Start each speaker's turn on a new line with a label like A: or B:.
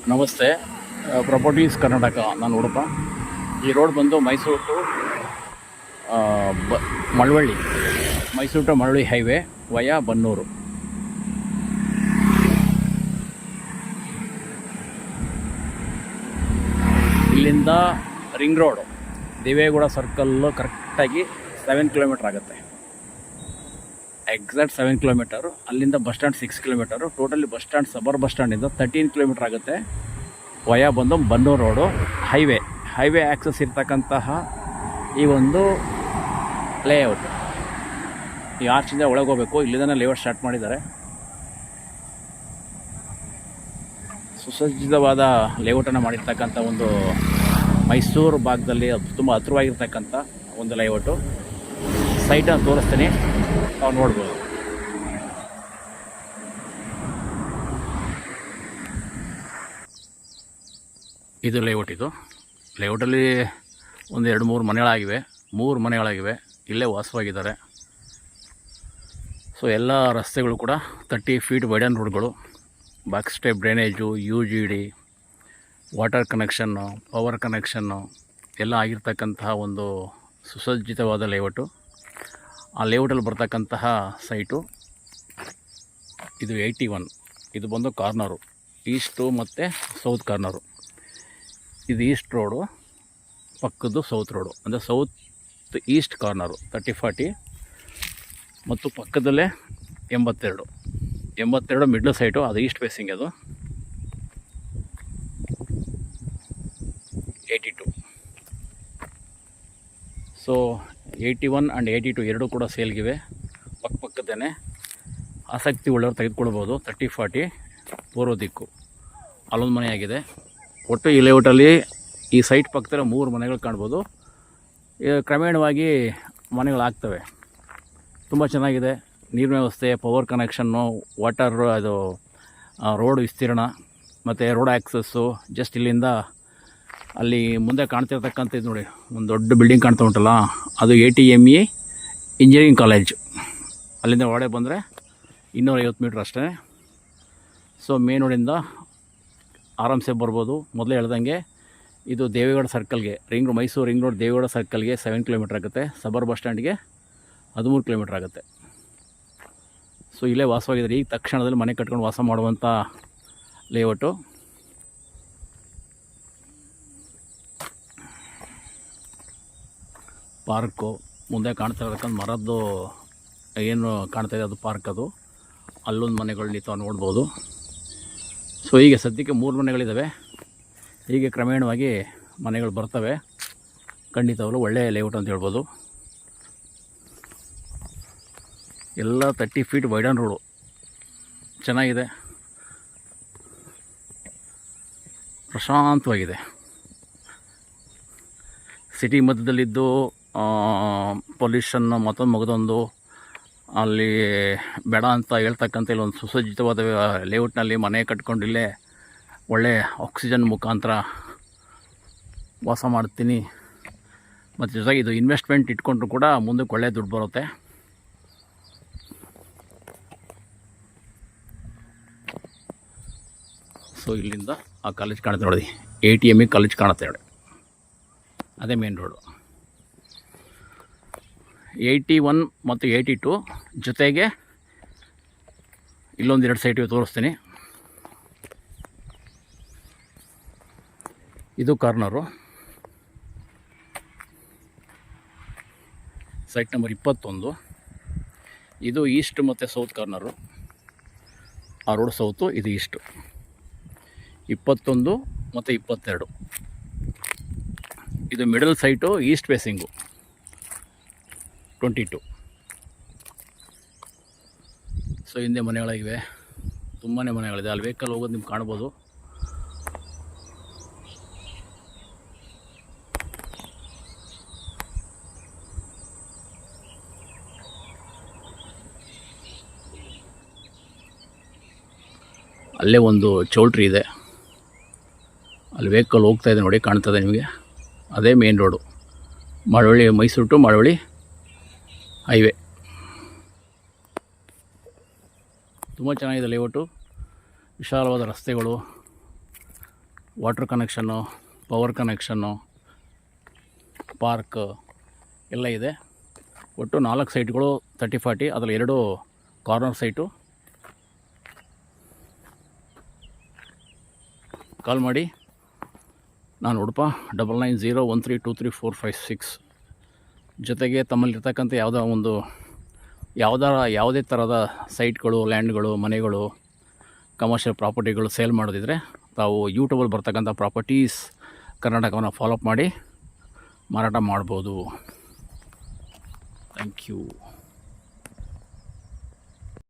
A: ನಮಸ್ತೆ. ಪ್ರಾಪರ್ಟೀಸ್ ಕರ್ನಾಟಕ, ನಾನು ಉಡುಪ. ಈ ರೋಡ್ ಬಂದು Mysuru to Malavalli, Mysuru to Malavalli highway via Bannur. ಇಲ್ಲಿಂದ ರಿಂಗ್ ರೋಡು ದೇವೇಗೌಡ ಸರ್ಕಲ್ಲು ಕರೆಕ್ಟಾಗಿ 7 ಕಿಲೋಮೀಟ್ರ್ ಆಗುತ್ತೆ. Exact 7 kilometre. ಅಲ್ಲಿಂದ bus stand 6 kilometre. Totally bus stand suburb bus ಸ್ಟ್ಯಾಂಡಿಂದ 13 ಕಿಲೋಮೀಟ್ರ್ ಆಗುತ್ತೆ. ವಯಾ ಬಂದು ಬನ್ನೂರು ರೋಡು ಹೈವೇ ಆ್ಯಕ್ಸಸ್ ಇರ್ತಕ್ಕಂತಹ ಈ ಒಂದು ಲೇಔಟ್. ಈ ಆರ್ಚಿಂದ ಒಳಗೆ ಹೋಗಬೇಕು. ಇಲ್ಲಿಂದನೇ ಲೇಔಟ್ ಸ್ಟಾರ್ಟ್ ಮಾಡಿದ್ದಾರೆ. ಸುಸಜ್ಜಿತವಾದ ಲೇಔಟನ್ನು ಮಾಡಿರ್ತಕ್ಕಂಥ ಒಂದು ಮೈಸೂರು ಭಾಗದಲ್ಲಿ ತುಂಬ ಹತ್ತಿರವಾಗಿರ್ತಕ್ಕಂಥ ಒಂದು ಲೇಔಟು. ಸೈಟನ್ನು ತೋರಿಸ್ತೀನಿ, ನಾವು ನೋಡ್ಬೋದು. ಇದು ಲೇಔಟಲ್ಲಿ ಒಂದು 2-3 ಮನೆಗಳಾಗಿವೆ. 3 ಮನೆಗಳಾಗಿವೆ. ಇಲ್ಲೇ ವಾಸವಾಗಿದ್ದಾರೆ. ಸೊ ಎಲ್ಲ ರಸ್ತೆಗಳು ಕೂಡ 30 ಫೀಟ್ ವೈಡನ್ ರೋಡ್ಗಳು, box step drainage, UGD, water connection, power connection ಎಲ್ಲ ಆಗಿರ್ತಕ್ಕಂತಹ ಒಂದು ಸುಸಜ್ಜಿತವಾದ ಲೇಔಟು. ಆ ಲೇಔಟಲ್ಲಿ ಬರ್ತಕ್ಕಂತಹ ಸೈಟು ಇದು 81. ಇದು ಬಂದು ಕಾರ್ನರು, ಈಸ್ಟು ಮತ್ತು ಸೌತ್ ಕಾರ್ನರು. ಇದು ಈಸ್ಟ್ ರೋಡು, ಪಕ್ಕದ್ದು ಸೌತ್ ರೋಡು, ಅಂದರೆ ಸೌತ್ ಈಸ್ಟ್ ಕಾರ್ನರು 30-40 ಮತ್ತು ಪಕ್ಕದಲ್ಲೇ 82 ಮಿಡ್ಲ್ ಸೈಟು. ಅದು ಈಸ್ಟ್ ಫೇಸಿಂಗ್. ಅದು 82. ಸೊ 81 ಆ್ಯಂಡ್ 82 ಎರಡೂ ಕೂಡ ಸೇಲ್ಗಿವೆ. ಪಕ್ಕದಲ್ಲೇ ಆಸಕ್ತಿ ಉಳ್ಳವರು ತೆಗೆದುಕೊಳ್ಬೋದು. 30-40 ಪೂರ್ವ ದಿಕ್ಕು. ಅಲ್ಲೊಂದು ಮನೆಯಾಗಿದೆ. ಒಟ್ಟು ಈ ಲೇಔಟಲ್ಲಿ ಈ ಸೈಟ್ ಪಕ್ಕದಲ್ಲಿ 3 ಮನೆಗಳು ಕಾಣ್ಬೋದು. ಕ್ರಮೇಣವಾಗಿ ಮನೆಗಳಾಗ್ತವೆ. ತುಂಬ ಚೆನ್ನಾಗಿದೆ. ನೀರಿನ ವ್ಯವಸ್ಥೆ, ಪವರ್ ಕನೆಕ್ಷನ್ನು, ವಾಟರ್, ಅದು ರೋಡ್ ವಿಸ್ತೀರ್ಣ ಮತ್ತು ರೋಡ್ ಆ್ಯಕ್ಸಸ್ಸು. ಜಸ್ಟ್ ಇಲ್ಲಿಂದ ಅಲ್ಲಿ ಮುಂದೆ ಕಾಣ್ತಿರ್ತಕ್ಕಂಥ ಇದು ನೋಡಿ, ಒಂದು ದೊಡ್ಡ ಬಿಲ್ಡಿಂಗ್ ಕಾಣ್ತಾ ಉಂಟಲ್ಲ, ಅದು ATME ಇಂಜಿನಿಯರಿಂಗ್ ಕಾಲೇಜ್. ಅಲ್ಲಿಂದ ಒಳಗೆ ಬಂದರೆ 250 ಮೀಟ್ರ್ ಅಷ್ಟೇ. ಸೊ ಮೇನ್ ರೋಡಿಂದ ಆರಾಮ್ಸೆ ಬರ್ಬೋದು. ಮೊದಲೇ ಹೇಳ್ದಂಗೆ ಇದು ದೇವೇಗೌಡ ಸರ್ಕಲ್ಗೆ ಮೈಸೂರು ರಿಂಗ್ ರೋಡ್ ದೇವೇಗೌಡ ಸರ್ಕಲ್ಗೆ 7 ಕಿಲೋಮೀಟ್ರ್ ಆಗುತ್ತೆ. ಸಬರ್ ಬಸ್ ಸ್ಟ್ಯಾಂಡ್ಗೆ 13 ಕಿಲೋಮೀಟ್ರ್ ಆಗುತ್ತೆ. ಸೊ ಇಲ್ಲೇ ವಾಸವಾಗಿದ್ದಾರೆ. ಈಗ ತಕ್ಷಣದಲ್ಲಿ ಮನೆ ಕಟ್ಕೊಂಡು ವಾಸ ಮಾಡುವಂಥ ಲೇಔಟು. ಪಾರ್ಕು ಮುಂದೆ ಕಾಣ್ತಾ ಇರತಕ್ಕಂಥ ಮರದ್ದು ಏನು ಕಾಣ್ತಾಯಿದೆ ಅದು ಪಾರ್ಕ್. ಅದು ಅಲ್ಲೊಂದು ಮನೆಗಳು ನೀವು ನೋಡ್ಬೋದು. ಸೊ ಹೀಗೆ ಸದ್ಯಕ್ಕೆ 3 ಮನೆಗಳಿದ್ದಾವೆ. ಹೀಗೆ ಕ್ರಮೇಣವಾಗಿ ಮನೆಗಳು ಬರ್ತವೆ. ಖಂಡಿತವಾಗಲೂ ಒಳ್ಳೆಯ ಲೇಔಟ್ ಅಂತ ಹೇಳ್ಬೋದು. ಎಲ್ಲ 30 ಫೀಟ್ ವೈಡನ್ ರೋಡು, ಚೆನ್ನಾಗಿದೆ, ಪ್ರಶಾಂತವಾಗಿದೆ. ಸಿಟಿ ಮಧ್ಯದಲ್ಲಿದ್ದು ಪೊಲ್ಯೂಷನ್ನು ಮಗದೊಂದು ಅಲ್ಲಿ ಬೇಡ ಅಂತ ಹೇಳ್ತಕ್ಕಂಥ ಇಲ್ಲೊಂದು ಸುಸಜ್ಜಿತವಾದ ಲೇಔಟ್ನಲ್ಲಿ ಮನೆ ಕಟ್ಕೊಂಡು ಇಲ್ಲೇ ಒಳ್ಳೆ ಆಕ್ಸಿಜನ್ ಮುಖಾಂತರ ವಾಸ ಮಾಡ್ತೀನಿ. ಮತ್ತು ಜೊತೆಗೆ ಇದು ಇನ್ವೆಸ್ಟ್ಮೆಂಟ್ ಇಟ್ಕೊಂಡ್ರು ಕೂಡ ಮುಂದಕ್ಕೆ ಒಳ್ಳೆ ದುಡ್ಡು ಬರುತ್ತೆ. ಸೊ ಇಲ್ಲಿಂದ ಆ ಕಾಲೇಜ್ ಕಾಣುತ್ತೆ ನೋಡಿ, ATME ಕಾಲೇಜ್ ಕಾಣುತ್ತೆ ನೋಡಿ, ಅದೇ ಮೇನ್ ರೋಡು. 81 ಮತ್ತು 82 ಜೊತೆಗೆ ಇಲ್ಲೊಂದು 2 ಸೈಟಿಗೆ ತೋರಿಸ್ತೀನಿ. ಇದು ಕಾರ್ನರು, ಸೈಟ್ ನಂಬರ್ 21. ಇದು ಈಸ್ಟ್ ಮತ್ತು ಸೌತ್ ಕಾರ್ನರು. ಆ ರೋಡ್ ಸೌತು, ಇದು ಈಸ್ಟು. 21 ಮತ್ತು 22 ಇದು middle site, East facing 22. So ಹಿಂದೆ ಮನೆಗಳಾಗಿವೆ, ತುಂಬಾ ಮನೆಗಳಿದೆ. ಅಲ್ಲಿ ವೆಹಿಕಲ್ ಹೋಗೋದು ನಿಮ್ಗೆ ಕಾಣ್ಬೋದು. ಅಲ್ಲೇ ಒಂದು ಚೌಲ್ಟ್ರಿ ಇದೆ, ಅಲ್ಲಿ ವೆಹಿಕಲ್ ಹೋಗ್ತಾಯಿದೆ ನೋಡಿ, ಕಾಣ್ತದೆ ನಿಮಗೆ. ಅದೇ main road, Malavalli, Mysuru to Malavalli highway. ತುಂಬ ಚೆನ್ನಾಗಿದೆ ಲೇಔಟು. ವಿಶಾಲವಾದ ರಸ್ತೆಗಳು, water connection, power connection, park ಎಲ್ಲ ಇದೆ. ಒಟ್ಟು 4 ಸೈಟ್ಗಳು 30-40, ಅದರಲ್ಲಿ 2 ಕಾರ್ನರ್ ಸೈಟು. ಕಾಲ್ ಮಾಡಿ. ನಾನು ಉಡುಪ 9901323456. ಜೊತೆಗೆ ತಮ್ಮಲ್ಲಿರ್ತಕ್ಕಂಥ ಯಾವುದೇ ಥರದ ಸೈಟ್ಗಳು, ಲ್ಯಾಂಡ್ಗಳು, ಮನೆಗಳು, ಕಮರ್ಷಿಯಲ್ ಪ್ರಾಪರ್ಟಿಗಳು ಸೇಲ್ ಮಾಡೋದಿದ್ರೆ ತಾವು ಯೂಟ್ಯೂಬಲ್ಲಿ ಬರ್ತಕ್ಕಂಥ ಪ್ರಾಪರ್ಟೀಸ್ ಕರ್ನಾಟಕವನ್ನು ಫಾಲೋಅಪ್ ಮಾಡಿ ಮಾರಾಟ ಮಾಡ್ಬೋದು. Thank you.